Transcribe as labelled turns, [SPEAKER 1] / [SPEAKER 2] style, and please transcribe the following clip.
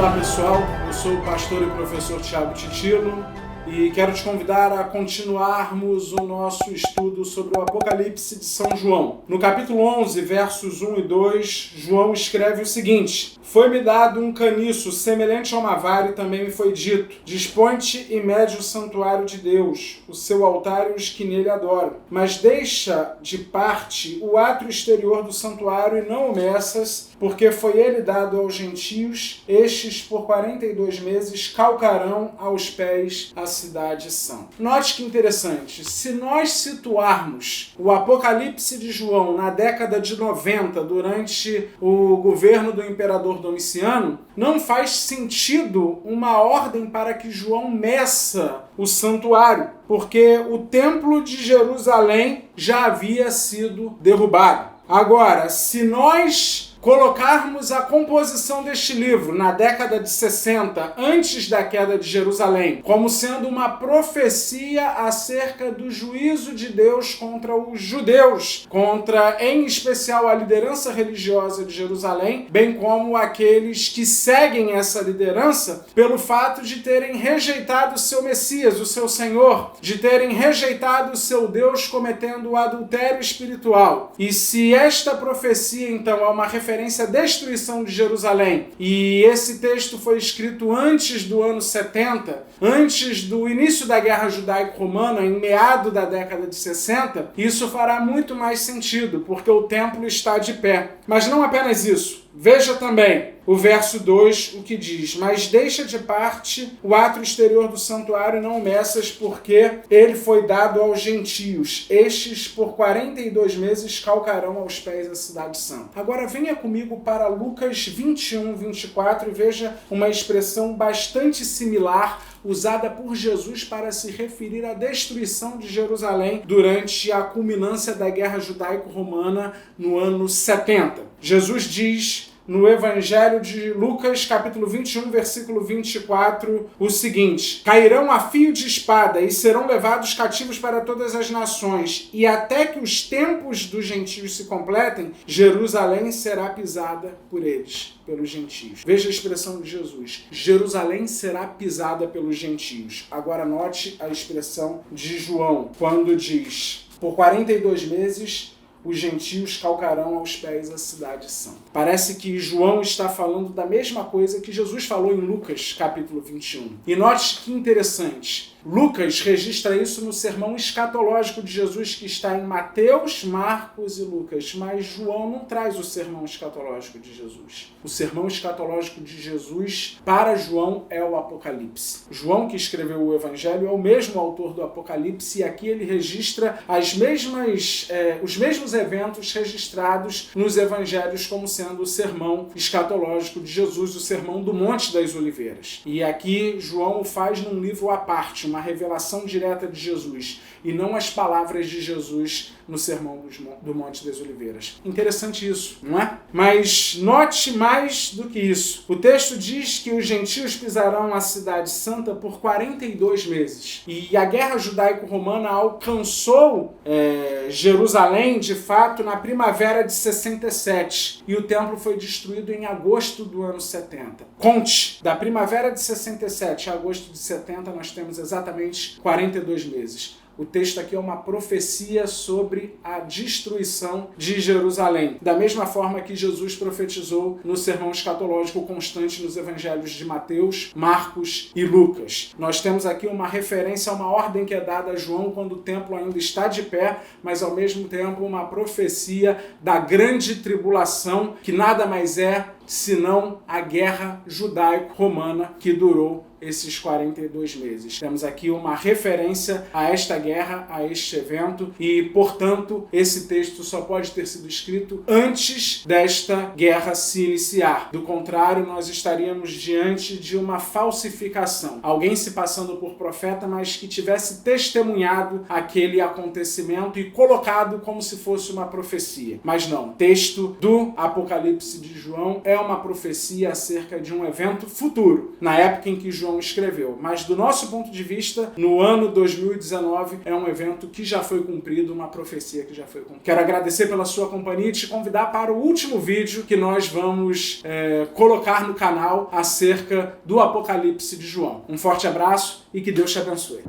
[SPEAKER 1] Olá pessoal, eu sou o pastor e professor Thiago Titilo e quero te convidar a continuarmos o nosso estudo sobre o Apocalipse de São João. No capítulo 11, versos 1 e 2, João escreve o seguinte: "Foi-me dado um caniço semelhante a uma vara e também me foi dito: dispõe-te e mede o santuário de Deus, o seu altar e os que nele adoram. Mas deixa de parte o átrio exterior do santuário e não o meças, porque foi ele dado aos gentios, estes por 42 meses calcarão aos pés a cidade santa." Note que interessante, se nós situarmos o Apocalipse de João na década de 90, durante o governo do imperador Domiciano, não faz sentido uma ordem para que João meça o santuário, porque o templo de Jerusalém já havia sido derrubado. Agora, se nós colocarmos a composição deste livro na década de 60, antes da queda de Jerusalém, como sendo uma profecia acerca do juízo de Deus contra os judeus, contra, em especial, a liderança religiosa de Jerusalém, bem como aqueles que seguem essa liderança pelo fato de terem rejeitado o seu Messias, o seu Senhor, de terem rejeitado o seu Deus cometendo o adultério espiritual. E se esta profecia, então, é uma referência à destruição de Jerusalém, e esse texto foi escrito antes do ano 70, antes do início da Guerra Judaico-Romana, em meado da década de 60, isso fará muito mais sentido, porque o templo está de pé. Mas não apenas isso. Veja também o verso 2, o que diz: "Mas deixa de parte o átrio exterior do santuário e não o meças, porque ele foi dado aos gentios. Estes por 42 meses calcarão aos pés a cidade santa." Agora venha comigo para Lucas 21, 24 e veja uma expressão bastante similar usada por Jesus para se referir à destruição de Jerusalém durante a culminância da Guerra Judaico-Romana no ano 70. Jesus diz no Evangelho de Lucas, capítulo 21, versículo 24, o seguinte: "Cairão a fio de espada e serão levados cativos para todas as nações, e até que os tempos dos gentios se completem, Jerusalém será pisada por eles." Pelos gentios. Veja a expressão de Jesus: Jerusalém será pisada pelos gentios. Agora note a expressão de João, quando diz: "Por 42 meses os gentios calcarão aos pés a cidade santa." Parece que João está falando da mesma coisa que Jesus falou em Lucas, capítulo 21. E note que interessante, Lucas registra isso no sermão escatológico de Jesus, que está em Mateus, Marcos e Lucas, mas João não traz o sermão escatológico de Jesus. O sermão escatológico de Jesus, para João, é o Apocalipse. João, que escreveu o Evangelho, é o mesmo autor do Apocalipse, e aqui ele registra os mesmos eventos registrados nos Evangelhos como sendo o sermão escatológico de Jesus, o sermão do Monte das Oliveiras. E aqui João o faz num livro à parte, uma revelação direta de Jesus, e não as palavras de Jesus no sermão do Monte das Oliveiras. Interessante isso, não é? Mas note mais do que isso. O texto diz que os gentios pisarão a cidade santa por 42 meses. E a guerra judaico-romana alcançou Jerusalém, de fato, na primavera de 67. E o templo foi destruído em agosto do ano 70. Conte, da primavera de 67 a agosto de 70, nós temos exatamente 42 meses. O texto aqui é uma profecia sobre a destruição de Jerusalém. Da mesma forma que Jesus profetizou no sermão escatológico constante nos evangelhos de Mateus, Marcos e Lucas. Nós temos aqui uma referência a uma ordem que é dada a João quando o templo ainda está de pé, mas ao mesmo tempo uma profecia da grande tribulação, que nada mais é senão a guerra judaico-romana que durou esses 42 meses. Temos aqui uma referência a esta guerra, a este evento, e, portanto, esse texto só pode ter sido escrito antes desta guerra se iniciar. Do contrário, nós estaríamos diante de uma falsificação. Alguém se passando por profeta, mas que tivesse testemunhado aquele acontecimento e colocado como se fosse uma profecia. Mas não, o texto do Apocalipse de João é uma profecia acerca de um evento futuro. Na época em que João João escreveu. Mas do nosso ponto de vista, no ano 2019 é um evento que já foi cumprido, uma profecia que já foi cumprida. Quero agradecer pela sua companhia e te convidar para o último vídeo que nós vamos colocar no canal acerca do Apocalipse de João. Um forte abraço e que Deus te abençoe.